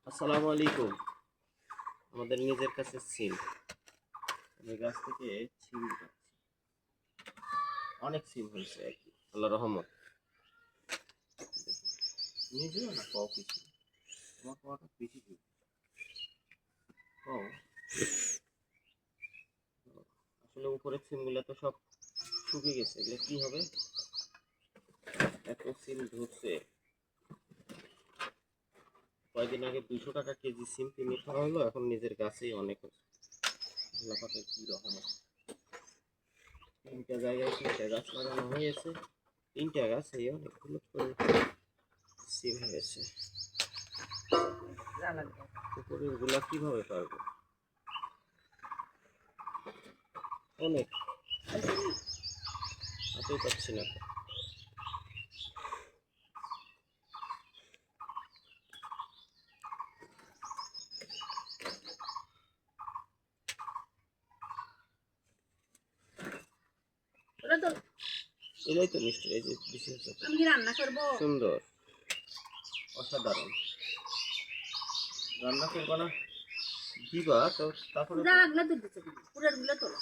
আসসালামু আলাইকুম। আমাদের নিজের কাছে সিম, আমি গাছ থেকে সিম পাচ্ছি। অনেক সিম হয়েছে আর কি, আল্লাহ রহমত। নিজেও না পাও কিছু, আমার পাওয়াটা বেশি কি পাও। আসলে উপরের সিমগুলো তো সব শুকিয়ে গেছে, এগুলো কি হবে? এত সিম ধরছে। কয়েকদিন আগে 200 টাকা কেজি সিম কিনে খাওয়া হলো, এখন নিজের গাছেই অনেক হচ্ছে। আল্লাহ পাকের কি রহমত। 3টা জায়গায় 3টা গাছ লাগানো হয়েছে, 3টা গাছ এই অনেকগুলো করে সিম হয়েছে। উপরের গুলা কিভাবে পারবো? অনেক হাতে পাচ্ছি না তো। ওটা তো এটাই তো মিষ্টি, এই যে বিশেষত আমি কি রান্না করব? সুন্দর, অসাধারণ। রান্না করবো না দিবা তো, তারপরে তো জারাগুলো তুলতেছে পুরের গুলো তোলো।